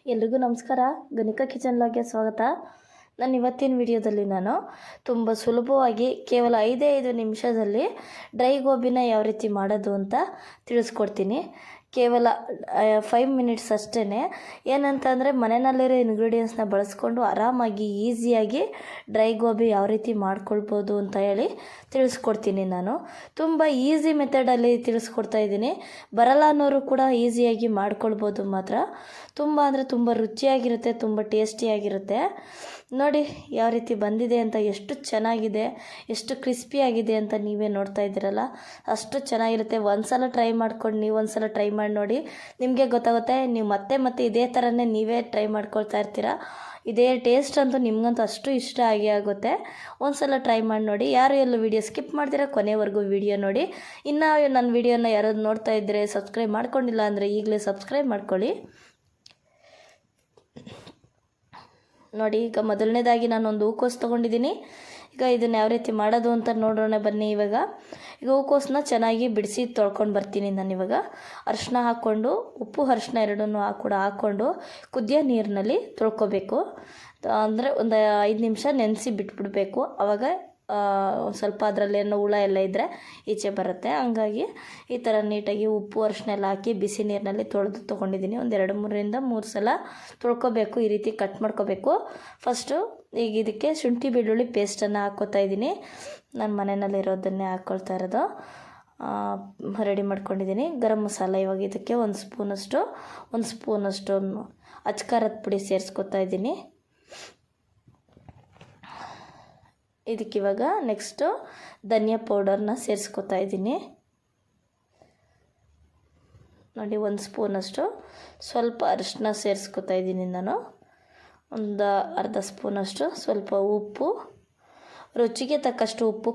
ಎಲ್ರಿಗೂ ನಮಸ್ಕಾರ. ಗಣಿಕಾ ಕಿಚನ್ ಲಾಗ್ಗೆ ಸ್ವಾಗತ. ನಾನು ಇವತ್ತಿನ ವಿಡಿಯೋದಲ್ಲಿ ನಾನು ತುಂಬ ಸುಲಭವಾಗಿ ಕೇವಲ 5 ನಿಮಿಷದಲ್ಲಿ ಡ್ರೈ ಗೋಬಿನ ಯಾವ ರೀತಿ ಮಾಡೋದು ಅಂತ ತಿಳಿಸ್ಕೊಡ್ತೀನಿ. ಕೇವಲ 5 ಮಿನಿಟ್ಸ್ ಅಷ್ಟೇ. ಏನಂತಂದರೆ ಮನೆಯಲ್ಲಿರೋ ಇಂಗ್ರೀಡಿಯೆಂಟ್ಸ್ನ ಬಳಸ್ಕೊಂಡು ಆರಾಮಾಗಿ ಈಸಿಯಾಗಿ ಡ್ರೈ ಗೋಬಿ ಯಾವ ರೀತಿ ಮಾಡ್ಕೊಳ್ಬೋದು ಅಂತ ಹೇಳಿ ತಿಳಿಸ್ಕೊಡ್ತೀನಿ. ನಾನು ತುಂಬ ಈಸಿ ಮೆಥಡಲ್ಲಿ ತಿಳಿಸ್ಕೊಡ್ತಾ ಇದ್ದೀನಿ. ಬರಲ್ಲ ಅನ್ನೋರು ಕೂಡ ಈಸಿಯಾಗಿ ಮಾಡ್ಕೊಳ್ಬೋದು. ಮಾತ್ರ ತುಂಬ ಅಂದರೆ ತುಂಬ ರುಚಿಯಾಗಿರುತ್ತೆ, ತುಂಬ ಟೇಸ್ಟಿಯಾಗಿರುತ್ತೆ. ನೋಡಿ ಯಾವ ರೀತಿ ಬಂದಿದೆ ಅಂತ, ಎಷ್ಟು ಚೆನ್ನಾಗಿದೆ, ಎಷ್ಟು ಕ್ರಿಸ್ಪಿಯಾಗಿದೆ ಅಂತ ನೀವೇ ನೋಡ್ತಾ ಇದ್ದೀರಲ್ಲ, ಅಷ್ಟು ಚೆನ್ನಾಗಿರುತ್ತೆ. ಒಂದ್ಸಲ ಟ್ರೈ ಮಾಡ್ಕೊಂಡು ನೀವು ಒಂದ್ಸಲ ಟ್ರೈ ಮಾಡಿ ನೋಡಿ, ನಿಮಗೆ ಗೊತ್ತಾಗುತ್ತೆ. ನೀವು ಮತ್ತೆ ಇದೇ ಥರನೇ ನೀವೇ ಟ್ರೈ ಮಾಡ್ಕೊಳ್ತಾ ಇರ್ತೀರ. ಇದೇ ಟೇಸ್ಟ್ ಅಂತೂ ನಿಮಗಂತೂ ಅಷ್ಟು ಇಷ್ಟ ಆಗುತ್ತೆ. ಒಂದ್ಸಲ ಟ್ರೈ ಮಾಡಿ ನೋಡಿ. ಯಾರು ಎಲ್ಲೂ ವಿಡಿಯೋ ಸ್ಕಿಪ್ ಮಾಡ್ತೀರಾ ಕೊನೆವರೆಗೂ ವಿಡಿಯೋ ನೋಡಿ. ಇನ್ನು ನನ್ನ ವಿಡಿಯೋನ ಯಾರಾದ್ರು ನೋಡ್ತಾ ಇದ್ದರೆ ಸಬ್ಸ್ಕ್ರೈಬ್ ಮಾಡ್ಕೊಂಡಿಲ್ಲ ಅಂದರೆ ಈಗಲೇ ಸಬ್ಸ್ಕ್ರೈಬ್ ಮಾಡ್ಕೊಳ್ಳಿ. ನೋಡಿ, ಈಗ ಮೊದಲನೇದಾಗಿ ನಾನೊಂದು ಹೂಕೋಸು ತೊಗೊಂಡಿದ್ದೀನಿ. ಈಗ ಇದನ್ನು ಯಾವ ರೀತಿ ಮಾಡೋದು ಅಂತ ನೋಡೋಣ ಬನ್ನಿ. ಈಗ ಹೂಕೋಸನ್ನ ಚೆನ್ನಾಗಿ ಬಿಡಿಸಿ ತೊಳ್ಕೊಂಡು ಬರ್ತೀನಿ. ನಾನಿವಾಗ ಅರಿಶಿನ ಹಾಕ್ಕೊಂಡು, ಉಪ್ಪು ಅರಿಶಿನ ಎರಡನ್ನೂ ಹಾಕ್ಕೊಂಡು ಕುದಿಯೋ ನೀರಿನಲ್ಲಿ ತೊಳ್ಕೊಬೇಕು. ಅಂದರೆ ಒಂದು 5 ನಿಮಿಷ ನೆನೆಸಿ ಬಿಟ್ಬಿಡಬೇಕು. ಆವಾಗ ಸ್ವಲ್ಪ ಅದರಲ್ಲೇನೋ ಹುಳ ಎಲ್ಲ ಇದ್ದರೆ ಈಚೆ ಬರುತ್ತೆ. ಹಂಗಾಗಿ ಈ ಥರ ನೀಟಾಗಿ ಉಪ್ಪು ಅರಿಶಿನ ಎಲ್ಲ ಹಾಕಿ ಬಿಸಿ ನೀರಿನಲ್ಲಿ ತೊಗೊಂಡಿದ್ದೀನಿ. ಒಂದು 2-3 ಸಲ ತೊಳ್ಕೊಬೇಕು. ಈ ರೀತಿ ಕಟ್ ಮಾಡ್ಕೋಬೇಕು. ಫಸ್ಟು ಈಗ ಇದಕ್ಕೆ ಶುಂಠಿ ಬೆಳ್ಳುಳ್ಳಿ ಪೇಸ್ಟನ್ನು ಹಾಕ್ಕೋತಾ ಇದ್ದೀನಿ. ನಾನು ಮನೆಯಲ್ಲಿರೋದನ್ನೇ ಹಾಕ್ಕೊಳ್ತಾ ಇರೋದು. ರೆಡಿ ಮಾಡ್ಕೊಂಡಿದ್ದೀನಿ. ಗರಂ ಮಸಾಲ ಇವಾಗ ಇದಕ್ಕೆ ಒಂದು ಸ್ಪೂನಷ್ಟು ಅಚ್ಕಾರದ ಪುಡಿ ಸೇರಿಸ್ಕೊತಾ ಇದ್ದೀನಿ. ಇದಕ್ಕಿವಾಗ ನೆಕ್ಸ್ಟು ಧನಿಯಾ ಪೌಡರ್ನ ಸೇರಿಸ್ಕೊತಾ ಇದ್ದೀನಿ. ನೋಡಿ, 1 ಸ್ಪೂನಷ್ಟು ಸ್ವಲ್ಪ ಅರಿಶಿನ ಸೇರಿಸ್ಕೊತಾ ಇದ್ದೀನಿ ನಾನು. ಒಂದು ಅರ್ಧ ಸ್ಪೂನಷ್ಟು ಸ್ವಲ್ಪ ಉಪ್ಪು, ರುಚಿಗೆ ತಕ್ಕಷ್ಟು ಉಪ್ಪು,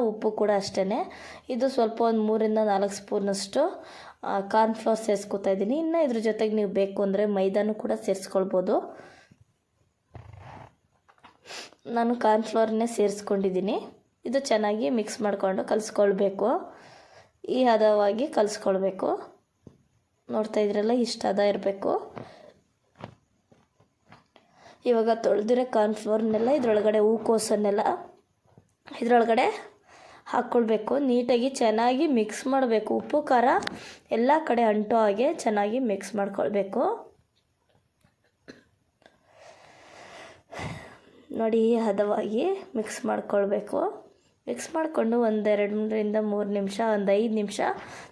ಉಪ್ಪು ಕೂಡ ಅಷ್ಟೇ. ಇದು ಸ್ವಲ್ಪ ಒಂದು 3-4 ಸ್ಪೂನಷ್ಟು ಕಾರ್ನ್ಫ್ಲವರ್ ಸೇರಿಸ್ಕೊತಾ ಇದ್ದೀನಿ. ಇನ್ನು ಇದ್ರ ಜೊತೆಗೆ ನೀವು ಬೇಕು ಅಂದರೆ ಮೈದಾನು ಕೂಡ ಸೇರಿಸ್ಕೊಳ್ಬೋದು. ನಾನು ಕಾರ್ನ್ಫ್ಲವರ್ನೇ ಸೇರಿಸ್ಕೊಂಡಿದ್ದೀನಿ. ಇದು ಚೆನ್ನಾಗಿ ಮಿಕ್ಸ್ ಮಾಡಿಕೊಂಡು ಕಲಿಸ್ಕೊಳ್ಬೇಕು. ಈ ಹದವಾಗಿ ಕಲಿಸ್ಕೊಳ್ಬೇಕು. ನೋಡ್ತಾ ಇದ್ರಲ್ಲ, ಇಷ್ಟು ಹದ ಇರಬೇಕು. ಇವಾಗ ತೊಳೆದಿರೋ ಕಾರ್ನ್ಫ್ಲವರ್ನೆಲ್ಲ ಇದರೊಳಗಡೆ, ಹೂಕೋಸನ್ನೆಲ್ಲ ಇದರೊಳಗಡೆ ಹಾಕ್ಕೊಳ್ಬೇಕು. ನೀಟಾಗಿ ಚೆನ್ನಾಗಿ ಮಿಕ್ಸ್ ಮಾಡಬೇಕು. ಉಪ್ಪು ಖಾರ ಎಲ್ಲ ಕಡೆ ಅಂಟೋ ಹಾಗೆ ಚೆನ್ನಾಗಿ ಮಿಕ್ಸ್ ಮಾಡ್ಕೊಳ್ಬೇಕು. ನೋಡಿ, ಈ ಹದವಾಗಿ ಮಿಕ್ಸ್ ಮಾಡ್ಕೊಳ್ಬೇಕು. ಮಿಕ್ಸ್ ಮಾಡಿಕೊಂಡು ಒಂದು 2-3 ನಿಮಿಷ, ಒಂದು 5 ನಿಮಿಷ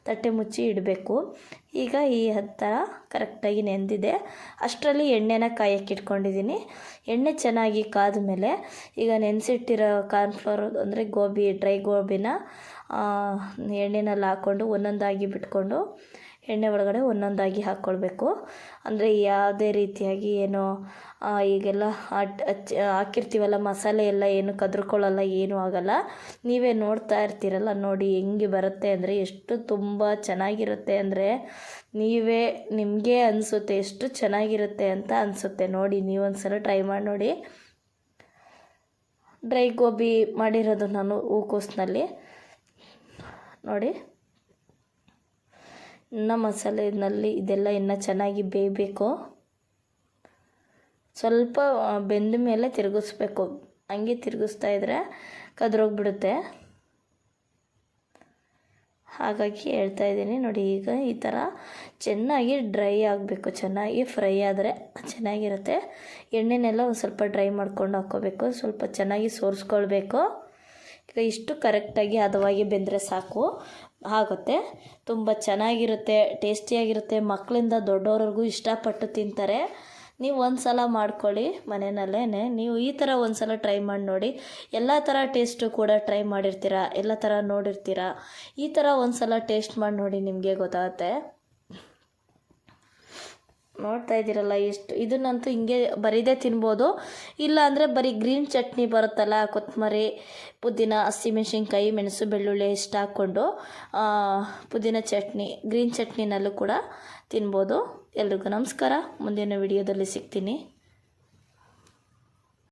ತಟ್ಟೆ ಮುಚ್ಚಿ ಇಡಬೇಕು. ಈಗ ಈ ಥರ ಕರೆಕ್ಟಾಗಿ ನೆಂದಿದೆ. ಅಷ್ಟರಲ್ಲಿ ಎಣ್ಣೆನ ಕಾಯಕ್ಕೆ ಇಟ್ಕೊಂಡಿದ್ದೀನಿ. ಎಣ್ಣೆ ಚೆನ್ನಾಗಿ ಕಾದ ಮೇಲೆ ಈಗ ನೆನೆಸಿಟ್ಟಿರೋ ಕಾರ್ನ್ಫ್ಲವರ್ ಅಂದರೆ ಡ್ರೈ ಗೋಬಿನ ಎಣ್ಣೆನಲ್ಲಿ ಹಾಕ್ಕೊಂಡು ಒಂದೊಂದಾಗಿ ಬಿಟ್ಕೊಂಡು ಎಣ್ಣೆ ಒಳಗಡೆ ಒಂದೊಂದಾಗಿ ಹಾಕ್ಕೊಳ್ಬೇಕು. ಅಂದರೆ ಯಾವುದೇ ರೀತಿಯಾಗಿ ಏನೋ ಈಗೆಲ್ಲ ಹಾಕಿರ್ತೀವಲ್ಲ ಮಸಾಲೆ ಎಲ್ಲ ಏನು ಕದ್ರಕೊಳ್ಳಲ್ಲ, ಏನೂ ಆಗಲ್ಲ. ನೀವೇ ನೋಡ್ತಾ ಇರ್ತೀರಲ್ಲ, ನೋಡಿ ಹೆಂಗೆ ಬರುತ್ತೆ ಅಂದರೆ, ಎಷ್ಟು ತುಂಬ ಚೆನ್ನಾಗಿರುತ್ತೆ ಅಂದರೆ ನಿಮಗೆ ಅನಿಸುತ್ತೆ ಎಷ್ಟು ಚೆನ್ನಾಗಿರುತ್ತೆ ಅಂತ ಅನಿಸುತ್ತೆ. ನೋಡಿ, ನೀವೊಂದ್ಸಲ ಟ್ರೈ ಮಾಡಿ ನೋಡಿ. ಡ್ರೈ ಗೋಬಿ ಮಾಡಿರೋದು ನಾನು ಹೂಕೋಸಿನಲ್ಲಿ. ನೋಡಿ, ಇನ್ನು ಮಸಾಲೆನಲ್ಲಿ ಇದೆಲ್ಲ ಇನ್ನೂ ಚೆನ್ನಾಗಿ ಬೇಯಬೇಕು. ಸ್ವಲ್ಪ ಬೆಂದ ಮೇಲೆ ತಿರುಗಿಸ್ಬೇಕು. ಹಂಗೆ ತಿರುಗಿಸ್ತಾ ಇದ್ದರೆ ಕದ್ರೋಗ್ಬಿಡುತ್ತೆ. ಹಾಗಾಗಿ ಹೇಳ್ತಾ ಇದ್ದೀನಿ. ನೋಡಿ, ಈಗ ಈ ಥರ ಚೆನ್ನಾಗಿ ಡ್ರೈ ಆಗಬೇಕು. ಚೆನ್ನಾಗಿ ಫ್ರೈ ಆದರೆ ಚೆನ್ನಾಗಿರುತ್ತೆ. ಎಣ್ಣೆನೆಲ್ಲ ಒಂದು ಸ್ವಲ್ಪ ಡ್ರೈ ಮಾಡ್ಕೊಂಡು ಹಾಕ್ಕೋಬೇಕು. ಸ್ವಲ್ಪ ಚೆನ್ನಾಗಿ ಸೋರಿಸ್ಕೊಳ್ಬೇಕು. ಈಗ ಇಷ್ಟು ಕರೆಕ್ಟಾಗಿ ಹದವಾಗಿ ಬೆಂದರೆ ಸಾಕು, ಆಗುತ್ತೆ. ತುಂಬ ಚೆನ್ನಾಗಿರುತ್ತೆ, ಟೇಸ್ಟಿಯಾಗಿರುತ್ತೆ. ಮಕ್ಕಳಿಂದ ದೊಡ್ಡವ್ರಿಗೂ ಇಷ್ಟಪಟ್ಟು ತಿಂತಾರೆ. ನೀವು ಒಂದು ಸಲ ಮಾಡ್ಕೊಳ್ಳಿ ಮನೆಯಲ್ಲೇ. ನೀವು ಈ ಥರ ಒಂದು ಸಲ ಟ್ರೈ ಮಾಡಿ ನೋಡಿ. ಎಲ್ಲ ಥರ ಟೇಸ್ಟು ಕೂಡ ಟ್ರೈ ಮಾಡಿರ್ತೀರ, ಎಲ್ಲ ಥರ ನೋಡಿರ್ತೀರ. ಈ ಥರ ಒಂದು ಸಲ ಟೇಸ್ಟ್ ಮಾಡಿ ನೋಡಿ, ನಿಮಗೆ ಗೊತ್ತಾಗುತ್ತೆ. ನೋಡ್ತಾ ಇದ್ದೀರಲ್ಲ, ಇದನ್ನಂತೂ ಹಿಂಗೆ ಬರೀದೇ ತಿನ್ಬೋದು. ಇಲ್ಲ ಅಂದರೆ ಬರೀ ಗ್ರೀನ್ ಚಟ್ನಿ ಬರುತ್ತಲ್ಲ, ಕೊತ್ತಂಬರಿ, ಪುದೀನ, ಹಸಿಮೆಣ್ಸಿನ್ಕಾಯಿ, ಮೆಣಸು, ಬೆಳ್ಳುಳ್ಳಿ ಇಷ್ಟು ಹಾಕ್ಕೊಂಡು ಪುದೀನ ಚಟ್ನಿ, ಗ್ರೀನ್ ಚಟ್ನಿನಲ್ಲೂ ಕೂಡ ತಿನ್ಬೋದು. ಎಲ್ರಿಗೂ ನಮಸ್ಕಾರ. ಮುಂದಿನ ವಿಡಿಯೋದಲ್ಲಿ ಸಿಗ್ತೀನಿ.